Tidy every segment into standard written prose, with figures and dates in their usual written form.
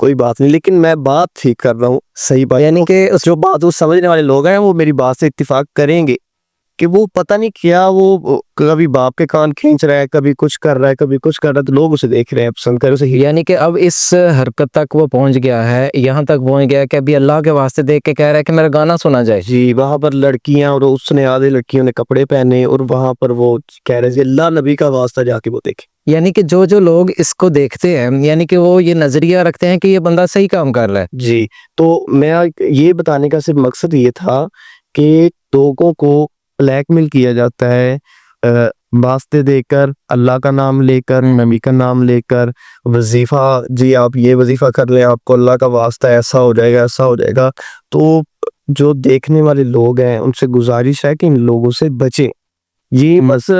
کوئی بات نہیں، لیکن میں بات ٹھیک کر رہا ہوں، صحیح بات، یعنی کہ جو بات اس سمجھنے والے لوگ ہیں وہ میری بات سے اتفاق کریں گے کہ وہ پتہ نہیں کیا، وہ کبھی باپ کے کان کھینچ رہا ہے، کبھی کچھ کر رہا ہے، کبھی کچھ کر رہا ہے، تو لوگ اسے دیکھ رہے ہیں، پسند کر اسے یعنی کہ اب اس حرکت تک وہ پہنچ گیا ہے، یہاں تک پہنچ گیا کہ ابھی اللہ کے واسطے دیکھ کے کہہ رہا ہے کہ میرا گانا سنا جائے. جی، وہاں پر لڑکیاں، اور اس نے آدھے لڑکیوں نے کپڑے پہنے، اور وہاں پر وہ کہہ رہے ہیں اللہ نبی کا واسطہ جا کے وہ دیکھے. یعنی کہ جو لوگ اس کو دیکھتے ہیں، یعنی کہ وہ یہ نظریہ رکھتے ہیں کہ یہ بندہ صحیح کام کر رہا ہے. جی، تو میں یہ بتانے کا صرف مقصد یہ تھا کہ لوگوں کو بلیک میل کیا جاتا ہے واسطے دے کر، اللہ کا نام لے کر، نبی کا نام لے کر، وظیفہ، جی آپ یہ وظیفہ کر لیں، آپ کو اللہ کا واسطہ ایسا ہو جائے گا، ایسا ہو جائے گا. تو جو دیکھنے والے لوگ ہیں ان سے گزارش ہے کہ ان لوگوں سے بچیں. یہ بس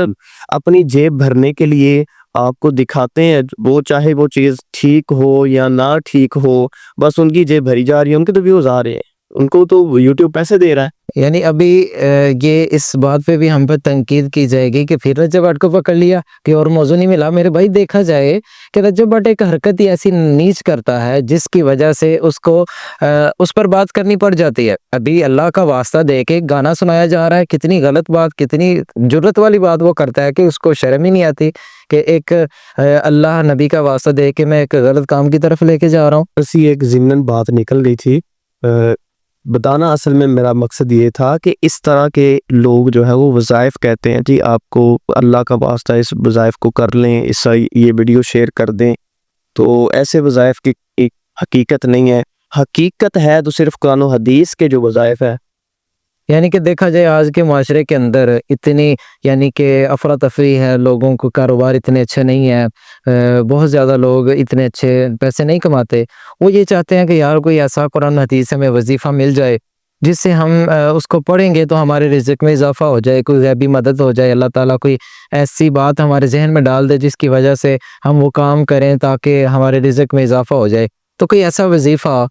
اپنی جیب بھرنے کے لیے آپ کو دکھاتے ہیں، وہ چاہے وہ چیز ٹھیک ہو یا نہ ٹھیک ہو، بس ان کی جیب بھری جا رہی ہے، ان کے تو ویوز آ رہے ہیں، ان کو تو یوٹیوب پیسے دے رہا ہے. یعنی ابھی یہ اس بات پہ بھی ہم پہ تنقید کی جائے گی کہ پھر رجب بٹ کو پکڑ لیا کہ اور موضوع نہیں ملا. میرے بھائی دیکھا جائے کہ رجب بٹ ایک حرکت ہی ایسی نیچ کرتا ہے جس کی وجہ سے اس کو اس پر بات کرنی پڑ جاتی ہے. ابھی اللہ کا واسطہ دے کے گانا سنایا جا رہا ہے، کتنی غلط بات، کتنی جرت والی بات وہ کرتا ہے کہ اس کو شرم ہی نہیں آتی کہ ایک اللہ نبی کا واسطہ دے کے میں ایک غلط کام کی طرف لے کے جا رہا ہوں. ایسی ایک ضمن بات نکل گئی تھی. بتانا اصل میں میرا مقصد یہ تھا کہ اس طرح کے لوگ جو ہے وہ وظائف کہتے ہیں، جی آپ کو اللہ کا واسطہ اس وظائف کو کر لیں، اس یہ ویڈیو شیئر کر دیں. تو ایسے وظائف کی ایک حقیقت نہیں ہے. حقیقت ہے تو صرف قرآن و حدیث کے جو وظائف ہے. یعنی کہ دیکھا جائے آج کے معاشرے کے اندر اتنی یعنی کہ افراتفری ہے، لوگوں کو کاروبار اتنے اچھے نہیں ہیں، بہت زیادہ لوگ اتنے اچھے پیسے نہیں کماتے. وہ یہ چاہتے ہیں کہ یار کوئی ایسا قرآن حدیث میں وظیفہ مل جائے جس سے ہم اس کو پڑھیں گے تو ہمارے رزق میں اضافہ ہو جائے، کوئی غیبی مدد ہو جائے، اللہ تعالیٰ کوئی ایسی بات ہمارے ذہن میں ڈال دے جس کی وجہ سے ہم وہ کام کریں تاکہ ہمارے رزق میں اضافہ ہو جائے. تو کوئی ایسا وظیفہ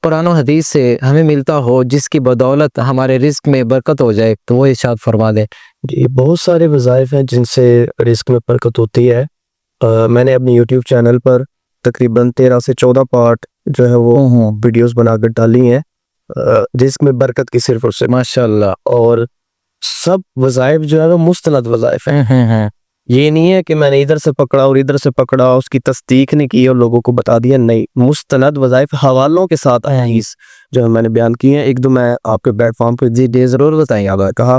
قرآن و حدیث سے ہمیں ملتا ہو جس کی بدولت ہمارے رزق میں برکت ہو جائے تو وہ ارشاد فرما دیں. جی، بہت سارے وظائف ہیں جن سے رزق میں برکت ہوتی ہے. میں نے اپنے یوٹیوب چینل پر تقریباً 13 سے 14 پارٹ جو ہے وہ ویڈیوز بنا کر ڈالی ہیں رزق میں برکت کی، صرف اور صرف. ماشاءاللہ. اور سب وظائف جو ہے وہ مستند وظائف ہیں. یہ نہیں ہے کہ میں نے ادھر سے پکڑا اور ادھر سے پکڑا، اس کی تصدیق نہیں کی اور لوگوں کو بتا دیا، نہیں. مستند وظائف حوالوں کے ساتھ احادیث جو میں نے بیان کی ہیں. ایک دو میں آپ کے پلیٹ فارم پہ جی ضرور بتائیں. آپ کہا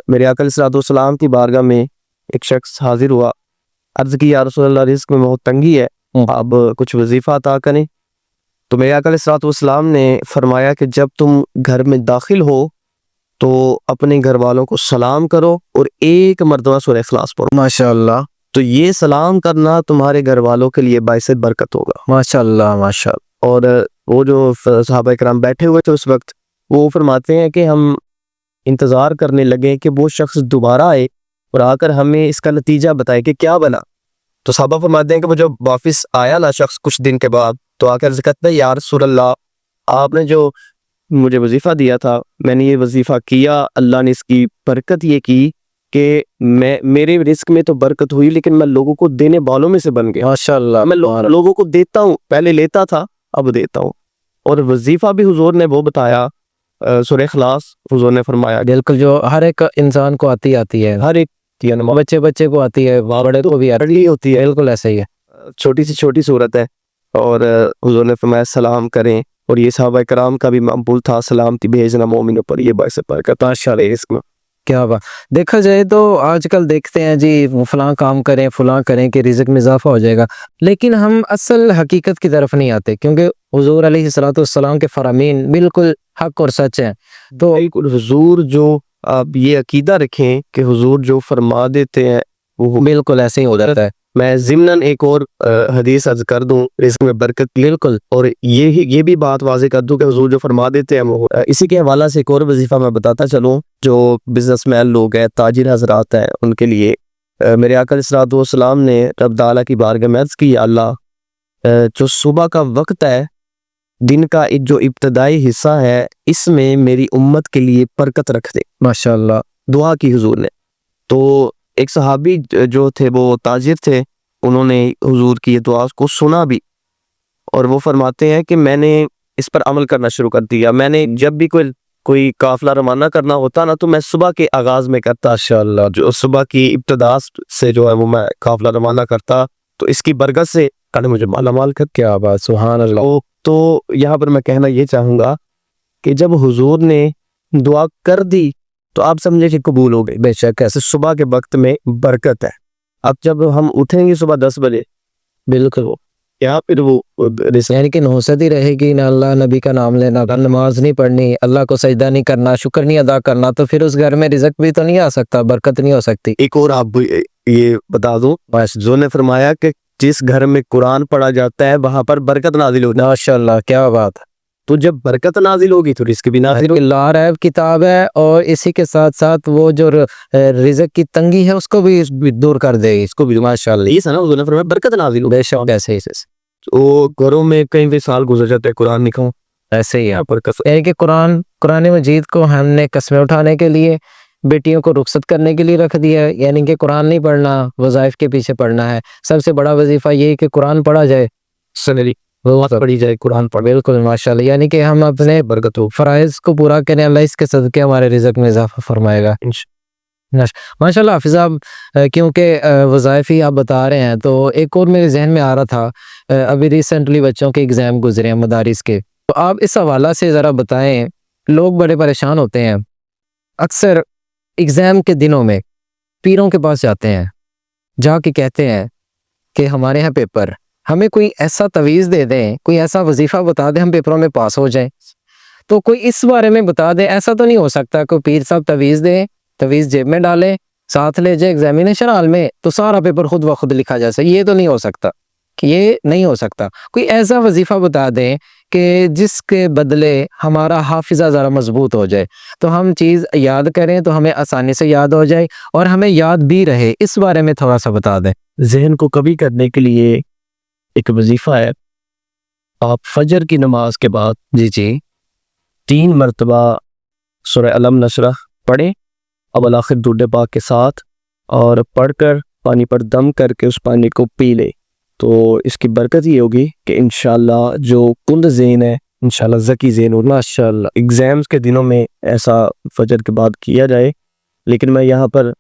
میرے آقا علیہ السلام کی بارگاہ میں ایک شخص حاضر ہوا، عرض کی یا رسول اللہ رزق میں بہت تنگی ہے، آپ کچھ وظیفہ عطا کریں. تو میرے آقا علیہ السلام نے فرمایا کہ جب تم گھر میں داخل ہو تو اپنے گھر والوں کو سلام کرو اور ایک مرتبہ سورہ اخلاص پڑھو. ماشاءاللہ. تو یہ سلام کرنا تمہارے گھر والوں کے لیے باعث برکت ہوگا. ماشاءاللہ ماشاءاللہ. اور وہ جو صحابہ کرام بیٹھے ہوئے تھے اس وقت، وہ فرماتے ہیں کہ ہم انتظار کرنے لگے کہ وہ شخص دوبارہ آئے اور آ کر ہمیں اس کا نتیجہ بتائے کہ کیا بنا. تو صحابہ فرماتے ہیں کہ وہ جب واپس آیا نا شخص کچھ دن کے بعد، تو آ کر کہتا ہے یا رسول اللہ، آپ نے جو مجھے وظیفہ دیا تھا، میں نے یہ وظیفہ کیا، اللہ نے اس کی برکت یہ کی کہ میرے رزق میں تو برکت ہوئی، لیکن میں لوگوں کو دینے والوں میں سے بن گیا. ماشاءاللہ. میں لوگوں کو دیتا ہوں، پہلے لیتا تھا اب دیتا ہوں. اور وظیفہ بھی حضور نے وہ بتایا سورہ اخلاص، حضور نے فرمایا بالکل جو ہر ایک انسان کو آتی ہے، ہر ایک بچے کو آتی ہے، بڑے کو بھی آتی ہوتی ہے، بالکل ایسا ہی ہے. چھوٹی سی چھوٹی صورت ہے. اور حضور نے فرمایا سلام کریں، اور یہ صحابہ کرام کا بھی مقبول تھا سلامتی بھیجنا مومنوں پر، یہ باعث برکت. ماشاءاللہ. اس میں کیا بات. دیکھا جائے تو آج کل دیکھتے ہیں جی فلاں کام کریں فلاں کریں کہ رزق میں اضافہ ہو جائے گا، لیکن ہم اصل حقیقت کی طرف نہیں آتے کیونکہ حضور علیہ السلام کے فرامین بالکل حق اور سچ ہیں. تو حضور جو آپ یہ عقیدہ رکھیں کہ حضور جو فرما دیتے ہیں وہ بالکل ایسے ہی ہو جاتا ہے. میں ضمناً ایک اور حدیث عرض کر دوں رزق میں برکت، بالکل، اور یہ بھی بات واضح کر دوں کہ حضور جو فرما دیتے ہیں وہ. اسی کے حوالہ سے ایک اور وظیفہ میں بتاتا چلوں جو بزنس مین لوگ ہیں، تاجر حضرات ہیں، ان کے لیے. میرے آقا علیہ السلام نے رب تعالیٰ کی بارگاہ میں عرض کی، اللہ جو صبح کا وقت ہے، دن کا جو ابتدائی حصہ ہے، اس میں میری امت کے لیے برکت رکھ دے. ماشاءاللہ. دعا کی حضور نے. تو ایک صحابی جو تھے وہ تاجر تھے، انہوں نے حضور کی یہ دعا کو سنا بھی اور وہ فرماتے ہیں کہ میں نے اس پر عمل کرنا شروع کر دیا. میں نے جب بھی کوئی قافلہ روانہ کرنا ہوتا نا تو میں صبح کے آغاز میں کرتا. ماشاءاللہ, جو صبح کی ابتدا سے جو ہے وہ میں قافلہ روانہ کرتا, تو اس کی برکت سے اللہ مجھے مالا مال کر. کیا بات, سبحان اللہ. تو یہاں پر میں کہنا یہ چاہوں گا کہ جب حضور نے دعا کر دی تو آپ سمجھے کہ قبول ہو گئی. بے شک ایسے صبح کے وقت میں برکت ہے. اب جب ہم اٹھیں گے صبح 10 بجے, بالکل, یا پھر وہ یعنی کہ نوست ہی رہے گی نہ اللہ نبی کا نام لینا, نماز نہیں پڑھنی, اللہ کو سجدہ نہیں کرنا, شکر نہیں ادا کرنا, تو پھر اس گھر میں رزق بھی تو نہیں آ سکتا, برکت نہیں ہو سکتی. ایک اور آپ یہ بتا دوں, جو نے فرمایا کہ جس گھر میں قرآن پڑھا جاتا ہے وہاں پر برکت نازل ہوتی ہے. ماشاءاللہ, کیا بات. تو جب برکت نازل ہوگی تو رزق بھی نازل ہوگی. لا ریب کتاب ہے, اور اسی کے ساتھ ساتھ وہ جو رزق کی تنگی ہے اس کو بھی دور کر دے گی, اس کو بھی. ماشاءاللہ, یہ سنا حضور نے فرمایا برکت نازل ہوگی. بے شک ایسے ہی وہ گھروں میں کئی بھی سال گزر جاتے ہیں قرآن نہیں کھاؤں, ایسے ہی ہے. برکت. یعنی کہ قرآن مجید کو ہم نے قسمیں اٹھانے کے لیے, بیٹیوں کو رخصت کرنے کے لیے رکھ دیا ہے. یعنی کہ قرآن نہیں پڑھنا, وظائف کے پیچھے پڑھنا ہے. سب سے بڑا وظیفہ یہ ہے کہ قرآن پڑھا جائے, سنری پڑھی جائے, قرآن پڑھ. بالکل ماشاءاللہ, یعنی کہ ہم اپنے برکت ہو. فرائض کو پورا کریں, اللہ اس کے صدقے ہمارے رزق میں اضافہ فرمائے گا ماشاءاللہ. حافظ صاحب, کیونکہ وظائف ہی آپ بتا رہے ہیں تو ایک اور میرے ذہن میں آ رہا تھا, ابھی ریسنٹلی بچوں کے ایگزام گزرے ہیں مدارس کے, تو آپ اس حوالہ سے ذرا بتائیں. لوگ بڑے پریشان ہوتے ہیں, اکثر ایگزام کے دنوں میں پیروں کے پاس جاتے ہیں, جا کے کہتے ہیں کہ ہمارے یہاں پیپر, ہمیں کوئی ایسا تویز دے دیں, کوئی ایسا وظیفہ بتا دیں, ہم پیپروں میں پاس ہو جائیں. تو کوئی اس بارے میں بتا دیں. ایسا تو نہیں ہو سکتا کوئی پیر صاحب تویز دیں, تویز جیب میں ڈالے, ساتھ لے جائے ایگزامینیشن ہال میں, تو سارا پیپر خود بخود لکھا جا سکے. یہ تو نہیں ہو سکتا, یہ نہیں ہو سکتا. کوئی ایسا وظیفہ بتا دیں کہ جس کے بدلے ہمارا حافظہ ذرا مضبوط ہو جائے, تو ہم چیز یاد کریں تو ہمیں آسانی سے یاد ہو جائے اور ہمیں یاد بھی رہے. اس بارے میں تھوڑا سا بتا دیں. ذہن کو کبھی کرنے کے لیے ایک وظیفہ ہے, آپ فجر کی نماز کے بعد جی 3 مرتبہ سورہ علم نشرح پڑھیں, اول آخر درود پاک کے ساتھ, اور پڑھ کر پانی پر دم کر کے اس پانی کو پی لے. تو اس کی برکت یہ ہوگی کہ انشاءاللہ جو کند ذہن ہے انشاءاللہ ذکی ذہن ہوگا. ماشاءاللہ, ایگزامز کے دنوں میں ایسا فجر کے بعد کیا جائے. لیکن میں یہاں پر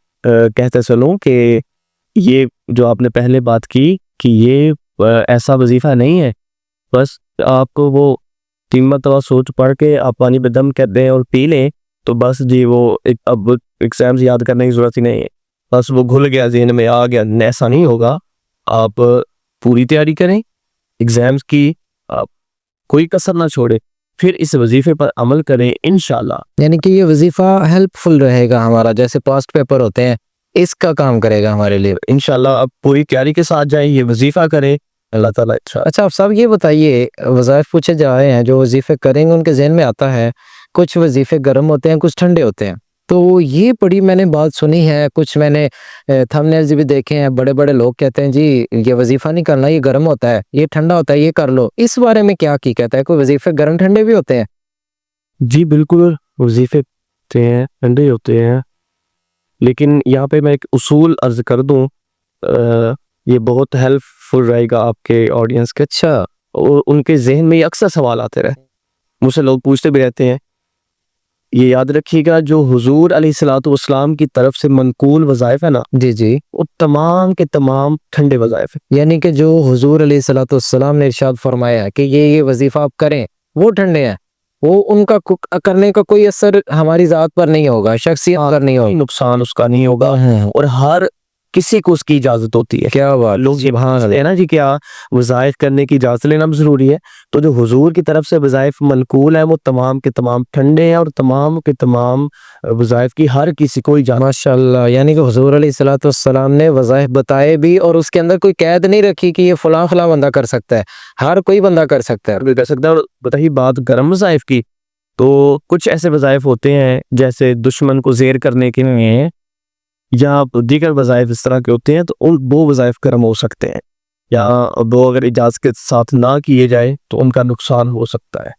کہتے چلوں کہ یہ جو آپ نے پہلے بات کی کہ یہ ایسا وظیفہ نہیں ہے, بس آپ کو وہ 3 مرتبہ سوچ پڑھ کے آپ پانی پہ دم کر دیں اور پی لیں تو بس جی وہ اب ایگزامز یاد کرنے کی ضرورت ہی نہیں ہے, بس وہ گھل گیا ذہن میں آ گیا. ایسا نہیں ہوگا, آپ پوری تیاری کریں ایگزامز کی, آپ کوئی کسر نہ چھوڑے, پھر اس وظیفے پر عمل کریں انشاءاللہ. یعنی کہ یہ وظیفہ ہیلپ فل رہے گا ہمارا, جیسے پاسٹ پیپر ہوتے ہیں اس کا کام کرے گا ہمارے لیے انشاءاللہ. آپ پوری تیاری کے ساتھ جائیں, یہ وظیفہ کریں, اللہ تعالیٰ. اچھا آپ صاحب یہ بتائیے, وظائف پوچھے جا رہے ہیں, جو وظیفے کریں گے ان کے ذہن میں آتا ہے کچھ وظیفے گرم ہوتے ہیں, کچھ ٹھنڈے ہوتے ہیں. تو یہ بڑی میں نے بات سنی ہے, کچھ میں نے تھمبنیلز بھی دیکھے ہیں, بڑے بڑے لوگ کہتے ہیں جی یہ وظیفہ نہیں کرنا, یہ گرم ہوتا ہے, یہ ٹھنڈا ہوتا ہے, یہ کر لو. اس بارے میں کیا کہتا ہے, کوئی وظیفے گرم ٹھنڈے بھی ہوتے ہیں؟ جی بالکل, وظیفے ہوتے ہیں ٹھنڈے ہوتے ہیں, لیکن یہاں پہ میں ایک اصول عرض کر دوں, یہ بہت ہیلپ فل رہے گا آپ کے آڈینس کے. اچھا, اور ان کے ذہن میں یہ اکثر سوال آتے رہے, مجھ سے لوگ پوچھتے بھی رہتے ہیں. یہ یاد رکھیے گا, جو حضور علیہ الصلوۃ والسلام کی طرف سے منقول وظائف ہے نا, جی وہ تمام کے تمام ٹھنڈے وظائف ہیں. یعنی کہ جو حضور علیہ الصلوۃ والسلام نے ارشاد فرمایا کہ یہ وظیفہ آپ کریں, وہ ٹھنڈے ہیں, وہ ان کا کرنے کا کوئی اثر ہماری ذات پر نہیں ہوگا, شخصیت پر نہیں ہوگا, نقصان اس کا نہیں ہوگا, اور ہر کسی کو اس کی اجازت ہوتی ہے. کیا بات, لوگ یہ بھانتے ہیں نا جی کیا وظائف کرنے کی اجازت لینا بھی ضروری ہے, تو جو حضور کی طرف سے وظائف منقول ہیں وہ تمام کے تمام ٹھنڈے ہیں, اور تمام کے تمام وظائف کی ہر کسی کو اجازت. ماشاءاللہ, یعنی کہ حضور علیہ الصلوۃ والسلام نے وظائف بتائے بھی, اور اس کے اندر کوئی قید نہیں رکھی کہ یہ فلاں فلاں بندہ کر سکتا ہے, ہر کوئی بندہ کر سکتا ہے. اور بتائیے بات گرم وظائف کی, تو کچھ ایسے وظائف ہوتے ہیں جیسے دشمن کو زیر کرنے کے لیے, یا دیگر وظائف اس طرح کے ہوتے ہیں, تو وہ وظائف گرم ہو سکتے ہیں, یا وہ اگر اجازت کے ساتھ نہ کیے جائے تو ان کا نقصان ہو سکتا ہے.